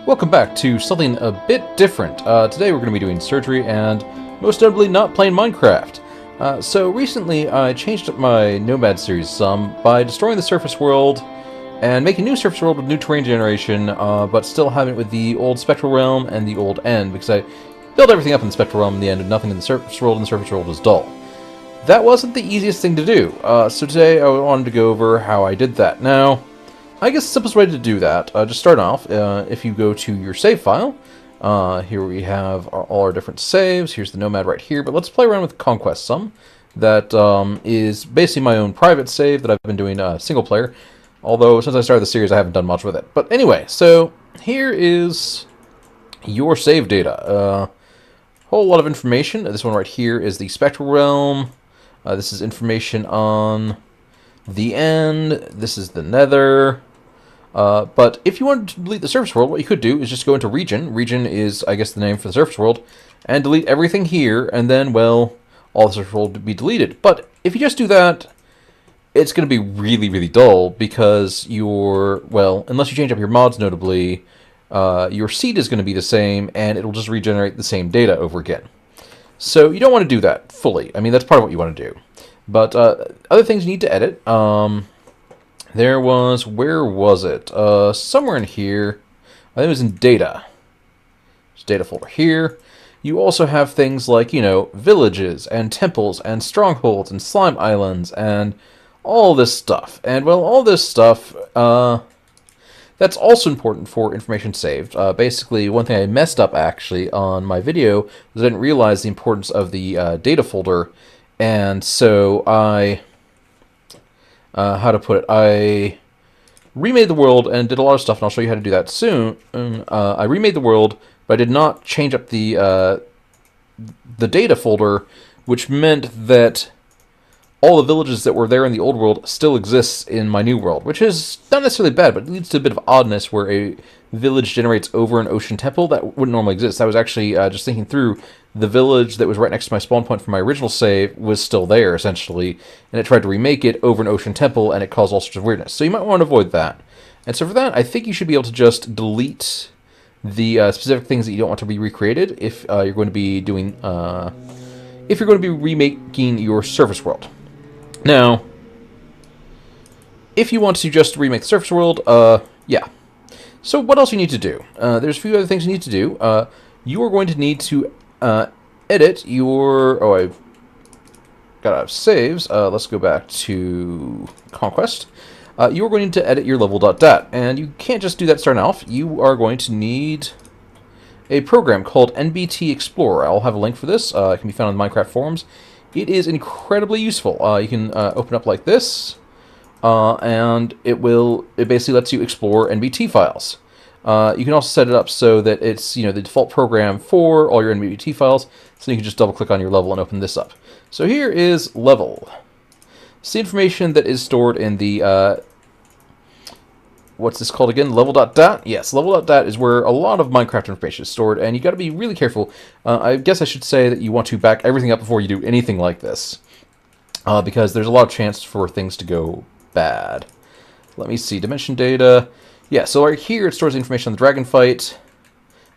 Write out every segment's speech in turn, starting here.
Welcome back to something a bit different. Today we're going to be doing surgery and, most notably, not playing Minecraft. So recently I changed up my Nomad series some by destroying the surface world and making a new surface world with new terrain generation, but still having it with the old Spectral Realm and the old End, because I built everything up in the Spectral Realm in the end and nothing in the surface world, and the surface world was dull. That wasn't the easiest thing to do, so today I wanted to go over how I did that. Now, I guess the simplest way to do that, just start off, if you go to your save file, here we have all our different saves, here's the Nomad right here, but let's play around with Conquest some. That is basically my own private save that I've been doing single player, although since I started the series I haven't done much with it. But anyway, so here is your save data. Whole lot of information. This one right here is the Spectral Realm. This is information on the End. This is the Nether. But if you wanted to delete the surface world, what you could do is just go into Region. Region is, I guess, the name for the surface world, and delete everything here, and then, well, all the surface world would be deleted. But if you just do that, it's going to be really, really dull, because well, unless you change up your mods notably, your seed is going to be the same, and it'll just regenerate the same data over again. So you don't want to do that fully. I mean, that's part of what you want to do. But other things you need to edit. There was, where was it? Somewhere in here. I think it was in data. There's data folder here. You also have things like, villages and temples and strongholds and slime islands and all this stuff. And, well, all this stuff, that's also important for information saved. Basically, one thing I messed up, actually, on my video was I didn't realize the importance of the data folder. And so how to put it, I remade the world and did a lot of stuff, and I'll show you how to do that soon. I remade the world, but I did not change up the data folder, which meant that all the villages that were there in the old world still exists in my new world, which is not necessarily bad, but it leads to a bit of oddness where a village generates over an ocean temple that wouldn't normally exist. I was actually just thinking through, the village that was right next to my spawn point from my original save was still there, essentially, and it tried to remake it over an ocean temple, and it caused all sorts of weirdness. So you might want to avoid that. And so for that, I think you should be able to just delete the specific things that you don't want to be recreated if you're going to be doing, if you're going to be remaking your surface world. Now, if you want to just remake the surface world, yeah. So what else you need to do? There's a few other things you need to do. You are going to need to edit your... Oh, I've got out of saves. Let's go back to Conquest. You are going to edit your level.dat, and you can't just do that starting off. You are going to need a program called NBT Explorer. I'll have a link for this. It can be found on the Minecraft forums. It is incredibly useful. You can open up like this, and it basically lets you explore NBT files. You can also set it up so that it's the default program for all your NBT files, so you can just double click on your level and open this up. So here is level. It's the information that is stored in the what's this called again? Level.dat? Yes, level.dat is where a lot of Minecraft information is stored, and you got to be really careful. I guess I should say that you want to back everything up before you do anything like this, because there's a lot of chance for things to go bad. Let me see, dimension data. Yeah, so right here it stores information on the dragon fight.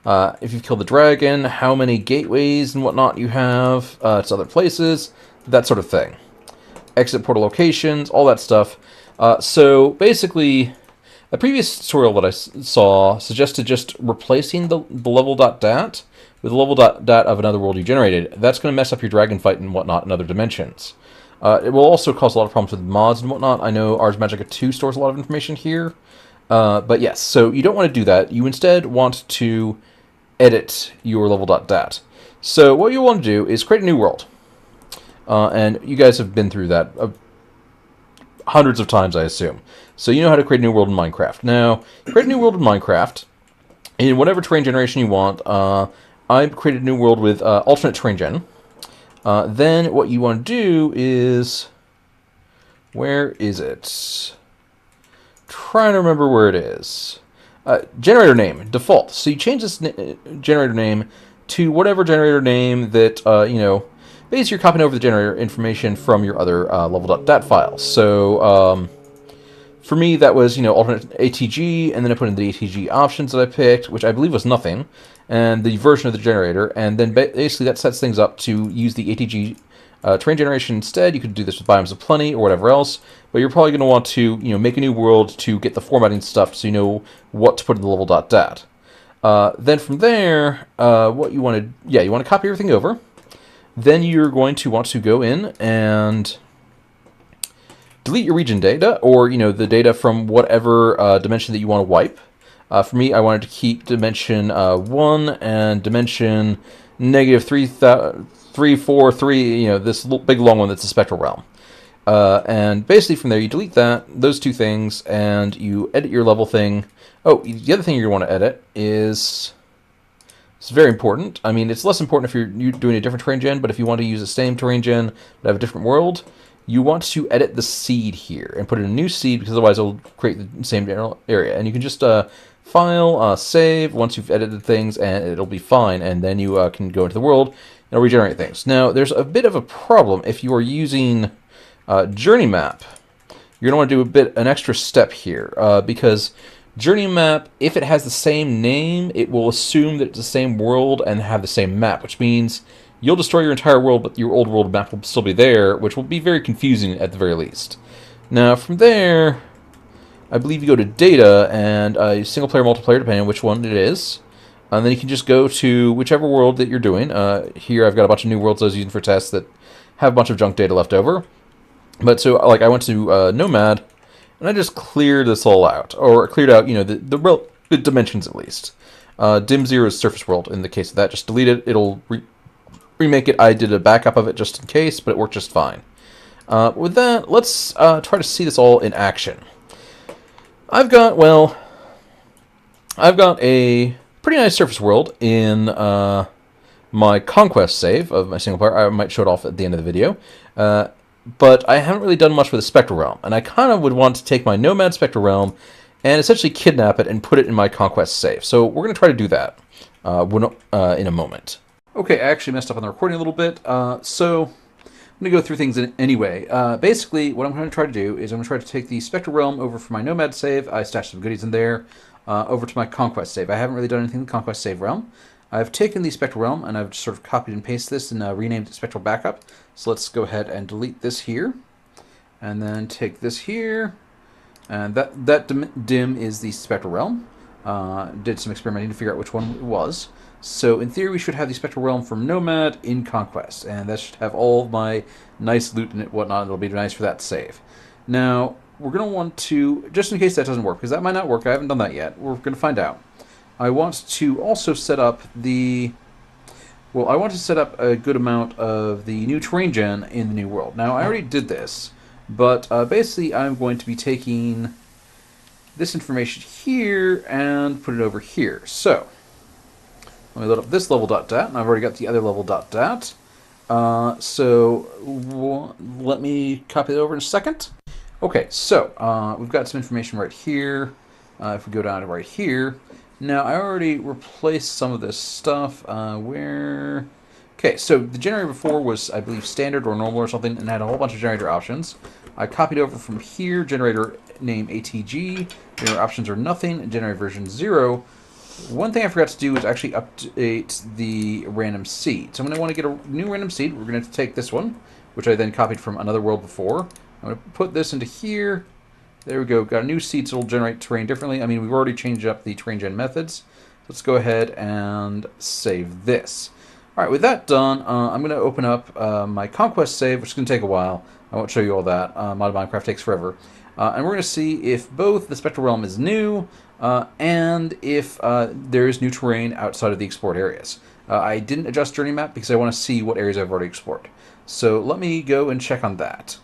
If you've killed the dragon, how many gateways and whatnot you have to other places, that sort of thing. Exit portal locations, all that stuff. So basically, a previous tutorial that I saw suggested just replacing the level.dat with the level.dat of another world you generated. That's going to mess up your dragon fight and whatnot in other dimensions. It will also cause a lot of problems with mods and whatnot. I know Ars Magica 2 stores a lot of information here. But yes, so you don't want to do that. You instead want to edit your level.dat. So what you want to do is create a new world. And you guys have been through that hundreds of times, I assume. So you know how to create a new world in Minecraft. Now, create a new world in Minecraft in whatever terrain generation you want. I created a new world with alternate terrain gen. Then what you want to do is... Where is it? Trying to remember where it is. Generator name, default. So you change this generator name to whatever generator name that, basically you're copying over the generator information from your other level.dat files. So, For me, that was, alternate ATG, and then I put in the ATG options that I picked, which I believe was nothing, and the version of the generator, and then basically that sets things up to use the ATG terrain generation instead. You could do this with Biomes of Plenty or whatever else, but you're probably going to want to, make a new world to get the formatting stuff so you know what to put in the level.dat. Then from there, what you want to, you want to copy everything over. Then you're going to want to go in and delete your region data, or the data from whatever dimension that you want to wipe. For me, I wanted to keep dimension 1 and dimension negative 343. This big long one that's the Spectral Realm. And basically from there, you delete those two things, and you edit your level thing. Oh, the other thing you want to edit is, it's very important. I mean, it's less important if you're doing a different terrain gen, but if you want to use the same terrain gen but have a different world, you want to edit the seed here and put in a new seed, because otherwise it'll create the same general area. And you can just file, save once you've edited things, and it'll be fine. And then you can go into the world and it'll regenerate things. Now, there's a bit of a problem if you are using Journey Map. You're going to want to do an extra step here, because Journey Map, if it has the same name, it will assume that it's the same world and have the same map, which means you'll destroy your entire world, but your old world map will still be there, which will be very confusing at the very least. Now, from there, I believe you go to Data and single player, multiplayer, depending on which one it is. And then you can just go to whichever world that you're doing. Here I've got a bunch of new worlds I was using for tests that have a bunch of junk data left over. But so, like, I went to Nomad, and I just cleared this all out, or cleared out, the dimensions at least. Dim 0 is surface world in the case of that. Just delete it. It'll remake it. I did a backup of it just in case, but it worked just fine. With that, let's try to see this all in action. I've got a pretty nice surface world in my Conquest save of my single player. I might show it off at the end of the video. But I haven't really done much with the Spectral Realm, and I kind of would want to take my Nomad Spectral Realm and essentially kidnap it and put it in my Conquest save. So we're going to try to do that in a moment. Okay, I actually messed up on the recording a little bit, so I'm going to go through things anyway. Basically, what I'm going to try to do is I'm going to try to take the Spectral Realm over from my Nomad save. I stashed some goodies in there, over to my Conquest save. I haven't really done anything with Conquest save realm. I've taken the Spectral Realm, and I've just sort of copied and pasted this and renamed it Spectral Backup. So let's go ahead and delete this here, and then take this here, and that dim is the Spectral Realm. Did some experimenting to figure out which one it was. So in theory, we should have the Spectral Realm from Nomad in Conquest, and that should have all of my nice loot in it, whatnot. It'll be nice for that to save. Now, we're going to want to, just in case that doesn't work, because that might not work, I haven't done that yet, we're going to find out. I want to also set up I want to set up a good amount of the new terrain gen in the new world. Now, I already did this, but basically I'm going to be taking this information here and put it over here. So, let me load up this level.dat, and I've already got the other level.dat. So, let me copy it over in a second. Okay, so, we've got some information right here. If we go down to right here, now, I already replaced some of this stuff. Okay, so the generator before was, I believe, standard or normal or something, and had a whole bunch of generator options. I copied over from here, generator name ATG, generator options are nothing, generator version 0. One thing I forgot to do is actually update the random seed. So I'm going to want to get a new random seed. We're going to take this one, which I then copied from another world before. I'm going to put this into here. There we go. Got a new seed, so it'll generate terrain differently. I mean, we've already changed up the terrain gen methods. Let's go ahead and save this. All right, with that done, I'm going to open up my Conquest save, which is going to take a while. I won't show you all that. Mod Minecraft takes forever. And we're going to see if both the Spectral Realm is new and if there is new terrain outside of the explored areas. I didn't adjust Journey Map because I want to see what areas I've already explored. So let me go and check on that.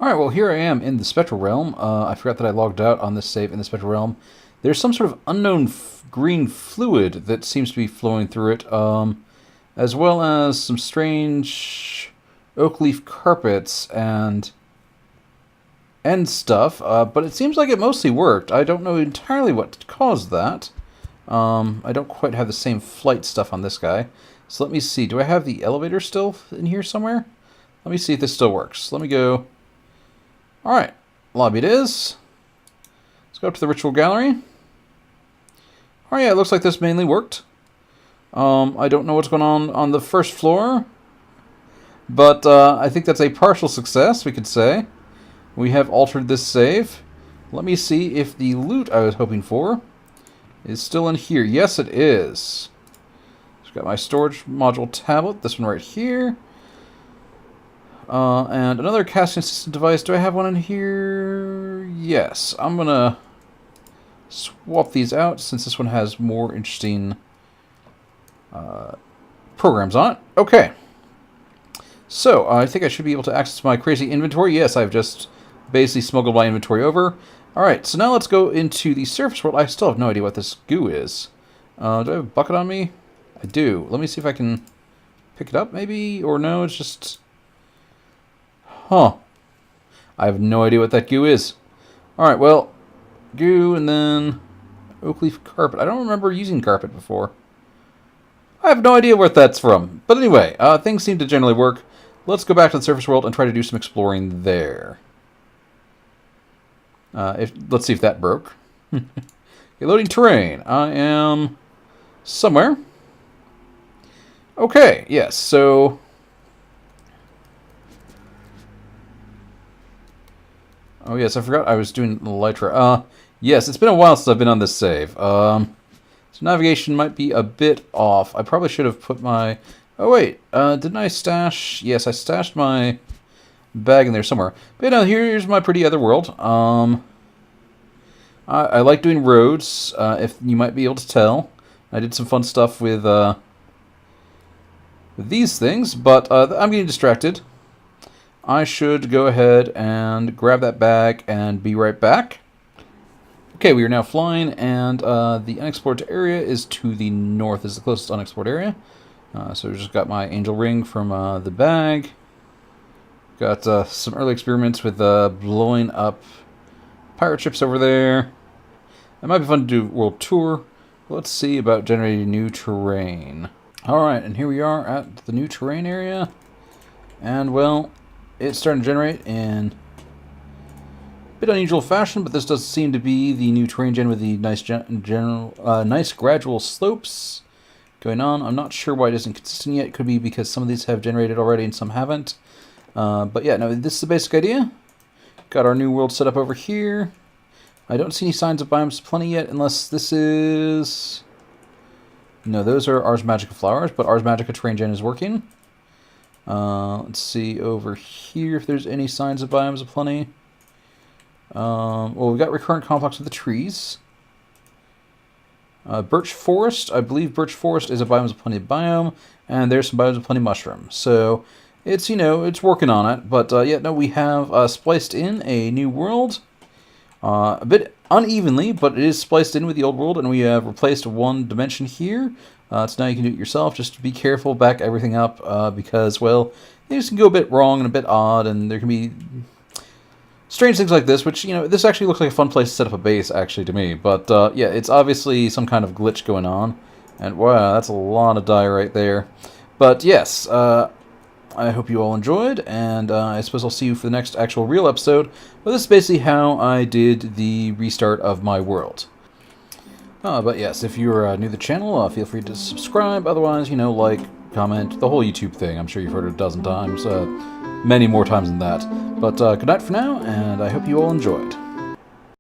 Alright, well here I am in the Spectral Realm. I forgot that I logged out on this save in the Spectral Realm. There's some sort of unknown green fluid that seems to be flowing through it, as well as some strange oak leaf carpets and stuff, but it seems like it mostly worked. I don't know entirely what caused that. I don't quite have the same flight stuff on this guy. So let me see, do I have the elevator still in here somewhere? Let me see if this still works. Let me go... Alright, lobby it is. Let's go up to the ritual gallery. Oh yeah, it looks like this mainly worked. I don't know what's going on the first floor, but I think that's a partial success, we could say. We have altered this save. Let me see if the loot I was hoping for is still in here. Yes, it is. I've got my storage module tablet, this one right here. And another casting assistant device. Do I have one in here? Yes. I'm going to swap these out since this one has more interesting programs on it. Okay. So, I think I should be able to access my crazy inventory. Yes, I've just basically smuggled my inventory over. Alright, so now let's go into the surface world. I still have no idea what this goo is. Do I have a bucket on me? I do. Let me see if I can pick it up, maybe? Or no, it's just... Huh. I have no idea what that goo is. Alright, well, goo and then oak leaf carpet. I don't remember using carpet before. I have no idea what that's from. But anyway, things seem to generally work. Let's go back to the surface world and try to do some exploring there. Let's see if that broke. Okay, loading terrain. I am somewhere. Okay, yes, so... Oh yes, I forgot I was doing Elytra. Yes, it's been a while since I've been on this save. So navigation might be a bit off. I probably should have put my... Oh wait, didn't I stash... Yes, I stashed my bag in there somewhere. But no, here's my pretty other world. I like doing roads, if you might be able to tell. I did some fun stuff with these things, but I'm getting distracted. I should go ahead and grab that bag and be right back. Okay, we are now flying, and the unexplored area is to the north. Is the closest unexplored area. So we just got my angel ring from the bag. Got some early experiments with blowing up pirate ships over there. It might be fun to do a world tour. Let's see about generating new terrain. Alright, and here we are at the new terrain area. And, well, it's starting to generate in a bit unusual fashion, but this does seem to be the new terrain gen with the nice nice gradual slopes going on. I'm not sure why it isn't consistent yet. It could be because some of these have generated already and some haven't. But yeah, no, this is the basic idea. Got our new world set up over here. I don't see any signs of biomes plenty yet, unless this is... No, those are Ars Magica flowers, but Ars Magica terrain gen is working. Let's see over here if there's any signs of biomes of plenty. Well, we've got recurrent complex of the trees. Birch Forest, I believe Birch Forest is a biomes of plenty biome, and there's some biomes of plenty mushroom. So, it's, you know, it's working on it, but yeah, no, we have spliced in a new world. A bit unevenly, but it is spliced in with the old world, and we have replaced one dimension here. So now you can do it yourself. Just be careful, back everything up, because, well, things can go a bit wrong and a bit odd, and there can be strange things like this, which, you know, this actually looks like a fun place to set up a base, actually, to me. But, yeah, it's obviously some kind of glitch going on. And, wow, that's a lot of dye right there. But, yes, I hope you all enjoyed, and I suppose I'll see you for the next actual real episode. But this is basically how I did the restart of my world. But yes, if you're new to the channel, feel free to subscribe. Otherwise, you know, like, comment, the whole YouTube thing. I'm sure you've heard it a dozen times, many more times than that. But good night for now, and I hope you all enjoyed.